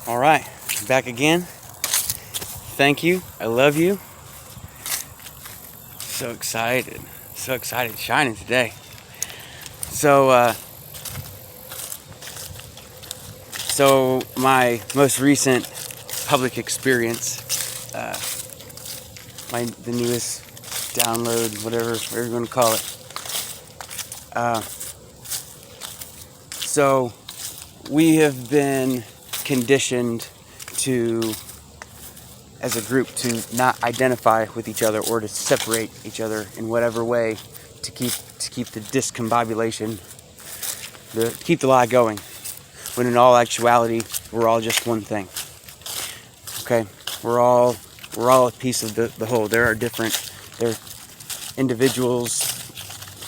All right, back again. Thank you. I love you. So excited. So excited shining today. So my most recent public experience, the newest download, whatever you're going to call it. So we have been conditioned to, as a group, to not identify with each other or to separate each other in whatever way to keep the discombobulation, keep the lie going. When in all actuality, we're all just one thing. Okay, we're all a piece of the whole. There are individuals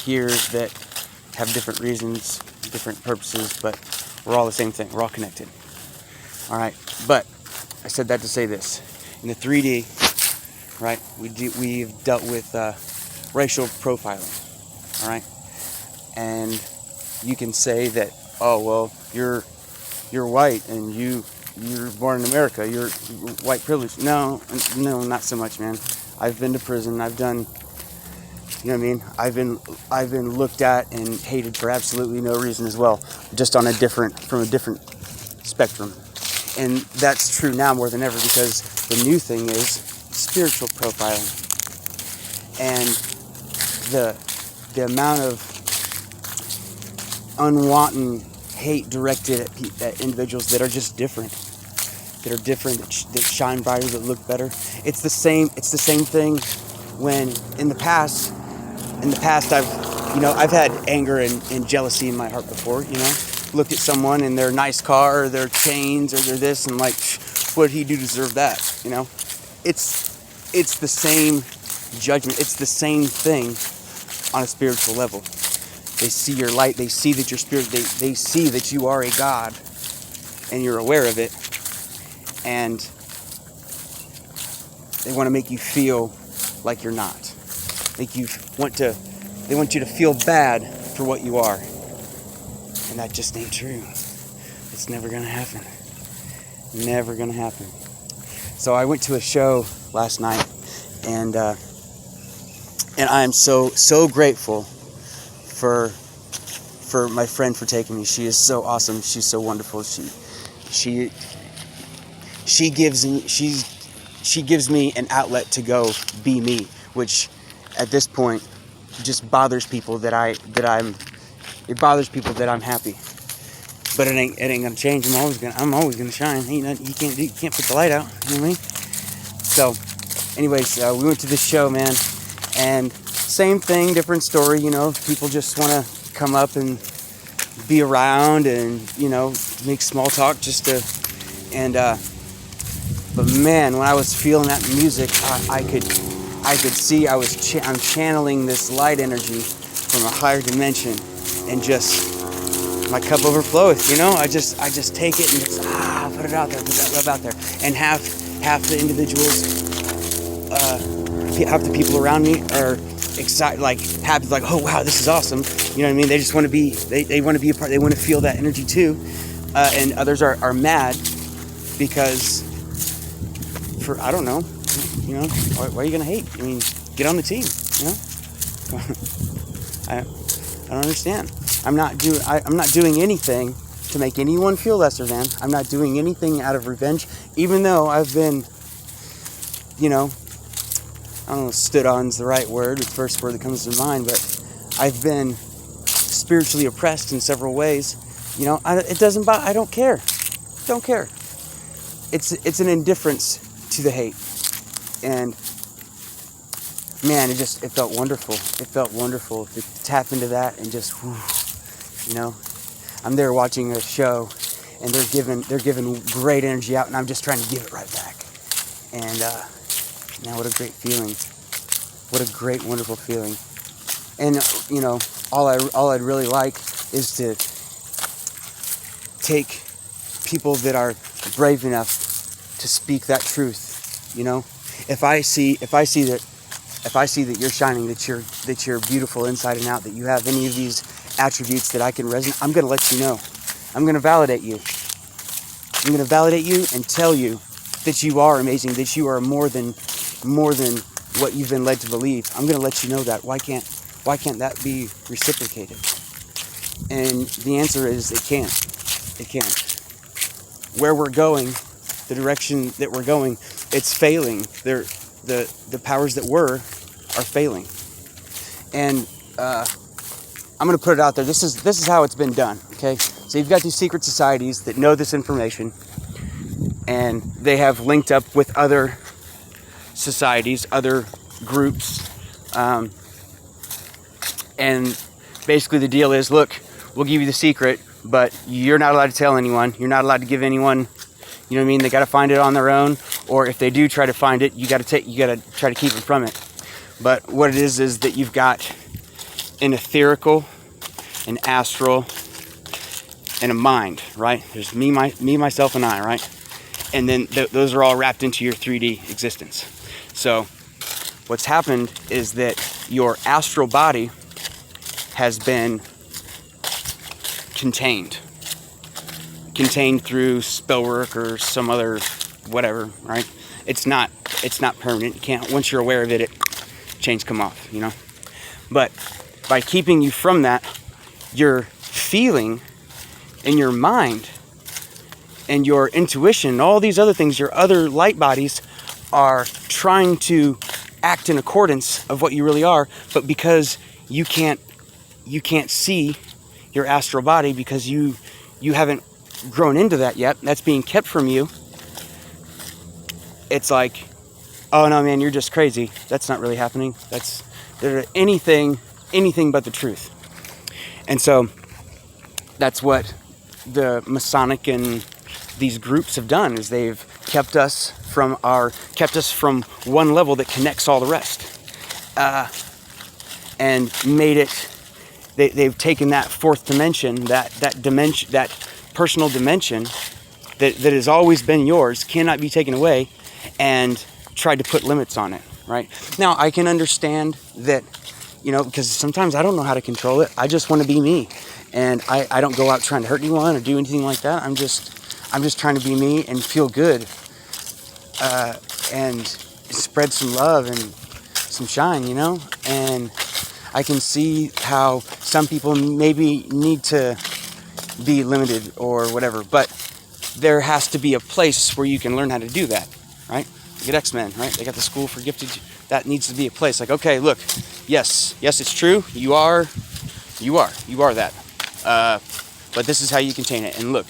here that have different reasons, different purposes, but we're all the same thing. We're all connected. All right, but I said that to say this: in the 3D, right? We've dealt with racial profiling. All right, and you can say that, oh well, you're white and you're born in America, you're white privilege. No, not so much, man. I've been to prison. I've done, you know what I mean? I've been looked at and hated for absolutely no reason as well, just from a different spectrum. And that's true now more than ever, because the new thing is spiritual profiling. And the amount of unwanted hate directed at individuals that are just different, that shine brighter, that look better. It's the same thing when in the past I've had anger and jealousy in my heart before, looked at someone and their nice car or their chains or their this and like, what did he do to deserve that? It's the same judgment. It's the same thing on a spiritual level. They see your light. They see that your spirit. They see that you are a God, and you're aware of it. And they want to make you feel like you're not. They want you to feel bad for what you are, and that just ain't true. It's never gonna happen. Never gonna happen. So I went to a show last night, and I am so grateful for my friend for taking me. She is so awesome. She's so wonderful. She gives me an outlet to go be me, which at this point just bothers people that I'm happy. But it ain't gonna change. I'm always gonna shine. You can't put the light out. You know what I mean? So, anyways, we went to this show, man, and same thing, different story. People just want to come up and be around and make small talk but man, when I was feeling that music, I could see I'm channeling this light energy from a higher dimension, and just my cup overflows. I just take it and just put it out there, put that love out there, and half the individuals, half the people around me are excited, like happy, like, oh wow, this is awesome. You know what I mean? They just want to be, they want to be a part. They want to feel that energy too. And others are mad because, I don't know, why are you gonna hate? I mean, get on the team. I don't understand. I'm not doing anything to make anyone feel lesser than. I'm not doing anything out of revenge, even though I've been, I don't know if stood on's the right word, it's the first word that comes to mind, but I've been spiritually oppressed in several ways. I don't care. Don't care. It's an indifference to the hate. And man, it felt wonderful. It felt wonderful to tap into that and just, I'm there watching a show and they're giving great energy out, and I'm just trying to give it right back. And man, what a great feeling. What a great, wonderful feeling. And all I'd really like is to take people that are brave enough to speak that truth. If I see that you're shining, that you're beautiful inside and out, that you have any of these attributes that I can resonate, I'm going to let you know. I'm going to validate you. I'm going to validate you and tell you that you are amazing, that you are more than what you've been led to believe. I'm going to let you know that. Why can't that be reciprocated? And the answer is it can't. It can't. Where we're going, the direction that we're going, it's failing. The powers that were are failing. And I'm going to put it out there. This is how it's been done. Okay, so you've got these secret societies that know this information, and they have linked up with other societies, other groups, and basically the deal is, look, we'll give you the secret, but you're not allowed to tell anyone. You're not allowed to give anyone. You know what I mean? They got to find it on their own, or if they do try to find it, you got to try to keep them from it. But what it is that you've got an etherical, an astral, and a mind, right? There's me, myself, and I, right? And then those are all wrapped into your 3D existence. So what's happened is that your astral body has been contained through spell work or some other whatever, right? It's not permanent. You can't, once you're aware of it, chains come off, you know? But by keeping you from that, your feeling in your mind and your intuition, all these other things, your other light bodies are trying to act in accordance of what you really are, but because you can't see your astral body because you haven't grown into that yet, that's being kept from you. It's like, oh no man, you're just crazy. That's not really happening. That's anything but the truth. And so that's what the Masonic and these groups have done, is they've kept us from one level that connects all the rest, and made it. They've taken that fourth dimension, that dimension, that personal dimension that has always been yours, cannot be taken away, and tried to put limits on it. Right now, I can understand that, you know, because sometimes I don't know how to control it. I just want to be me, and I don't go out trying to hurt anyone or do anything like that. I'm just trying to be me and feel good, and spread some love and some shine, you know. And I can see how some people maybe need to be limited or whatever, but there has to be a place where you can learn how to do that, right? Look at X-Men, right? They got the school for gifted. That needs to be a place. Like, okay, look, yes, it's true. You are that. But this is how you contain it. And look,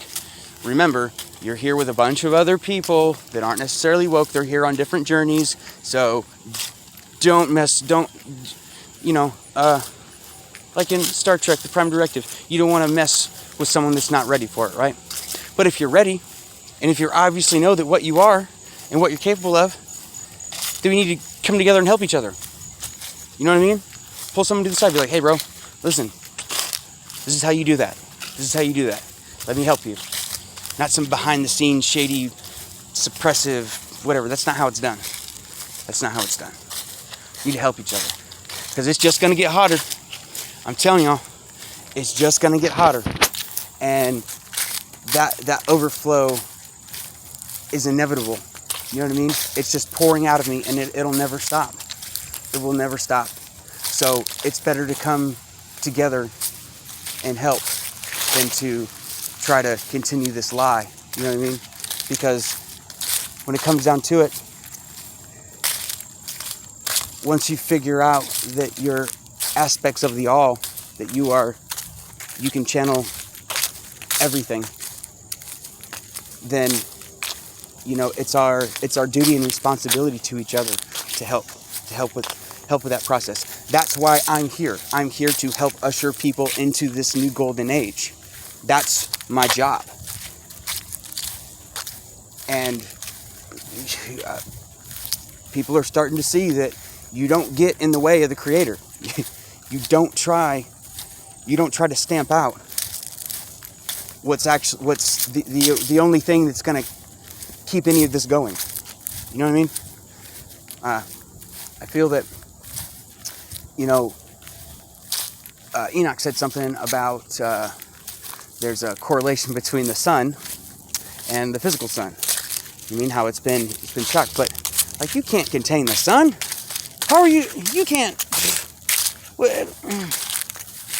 remember, you're here with a bunch of other people that aren't necessarily woke. They're here on different journeys. So don't, you know, like in Star Trek, the Prime Directive, you don't want to mess with someone that's not ready for it, right? But if you're ready, and if you obviously know that what you are and what you're capable of, then we need to come together and help each other. You know what I mean? Pull someone to the side, be like, hey bro, listen, this is how you do that. This is how you do that. Let me help you. Not some behind the scenes, shady, suppressive, whatever. That's not how it's done. That's not how it's done. You need to help each other. Because it's just going to get hotter. I'm telling y'all, it's just going to get hotter. And that overflow is inevitable. You know what I mean? It's just pouring out of me, and it'll never stop. It will never stop. So it's better to come together and help than to try to continue this lie. You know what I mean? Because when it comes down to it, once you figure out that you're aspects of the all, that you can channel everything, then, you know, it's our duty and responsibility to each other to help with that process. That's why I'm here. I'm here to help usher people into this new golden age. That's my job. And people are starting to see that you don't get in the way of the Creator. You don't try to stamp out what's the only thing that's going to keep any of this going. You know what I mean? I feel that, you know, Enoch said something about there's a correlation between the sun and the physical sun. I mean, how it's been shocked, but like, you can't contain the sun. How are you? You can't.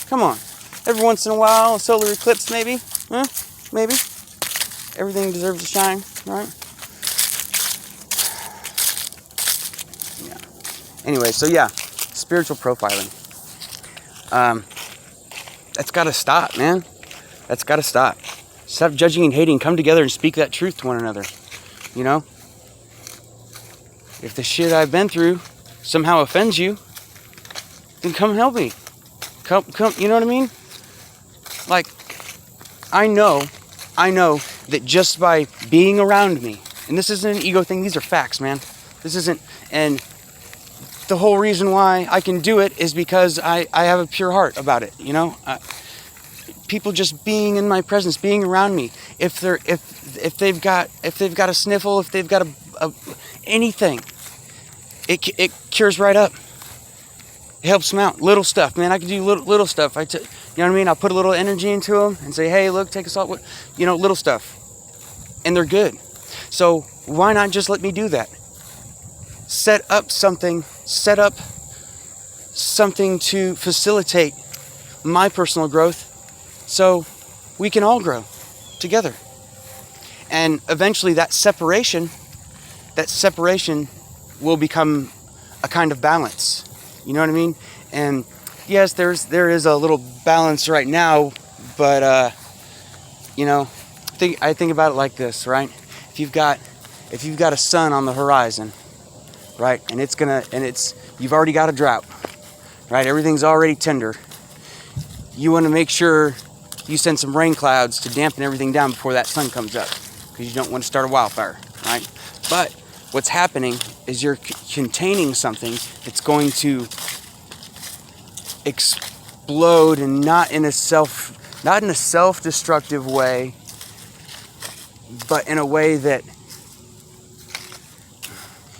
Come on. Every once in a while, a solar eclipse, maybe. Huh? Maybe. Everything deserves to shine, right? Yeah. Anyway, so yeah, spiritual profiling. That's got to stop, man. That's got to stop. Stop judging and hating. Come together and speak that truth to one another. You know? If the shit I've been through somehow offends you, then come help me. Come, you know what I mean? Like, I know that just by being around me, and this isn't an ego thing, these are facts, man. This isn't, and the whole reason why I can do it is because I have a pure heart about it, you know? People just being in my presence, being around me, if they've got a sniffle, if they've got a anything, it cures right up. It helps them out. Little stuff, man. I can do little stuff. You know what I mean? I'll put a little energy into them and say, hey, look, take a salt. You know, little stuff. And they're good. So why not just let me do that? Set up something to facilitate my personal growth so we can all grow together. And eventually that separation will become a kind of balance. You know what I mean? And yes, there is a little balance right now, but you know, I think about it like this, right? If you've got a sun on the horizon, right, and you've already got a drought, right? Everything's already tender. You want to make sure you send some rain clouds to dampen everything down before that sun comes up, because you don't want to start a wildfire, right? But what's happening is you're containing something that's going to explode, and not in a self-destructive way, but in a way that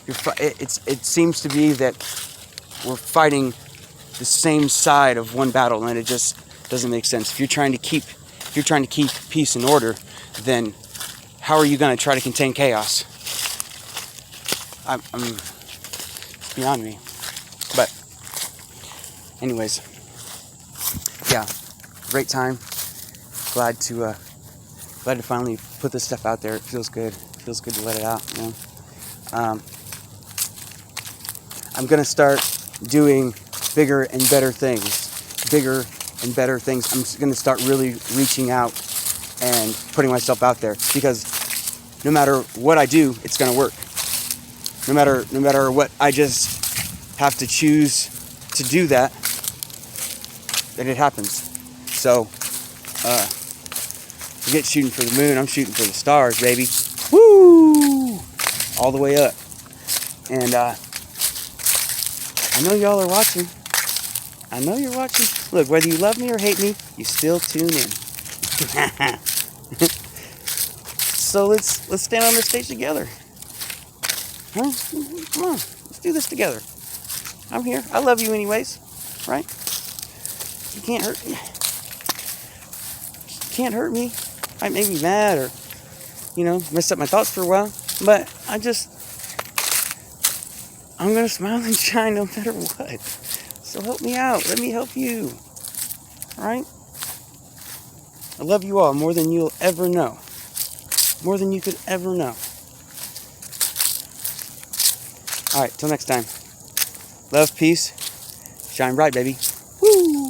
it seems to be that we're fighting the same side of one battle, and it just doesn't make sense. If you're trying to keep peace and order, then how are you going to try to contain chaos? It's beyond me. But anyways, yeah, great time. Glad to finally put this stuff out there. It feels good. It feels good to let it out, you know. I'm gonna start doing bigger and better things. I'm gonna start really reaching out and putting myself out there, because no matter what I do, it's gonna work. No matter what, I just have to choose to do that, then it happens. So, forget shooting for the moon, I'm shooting for the stars, baby. Woo! All the way up. And, I know y'all are watching. I know you're watching. Look, whether you love me or hate me, you still tune in. So let's stand on the stage together. Huh? Come on, let's do this together. I'm here. I love you anyways, right? You can't hurt me. You can't hurt me. I may be mad or, you know, mess up my thoughts for a while, but I'm gonna smile and shine no matter what. So help me out. Let me help you. All right? I love you all more than you'll ever know. More than you could ever know. All right, till next time. Love, peace, shine bright, baby. Woo!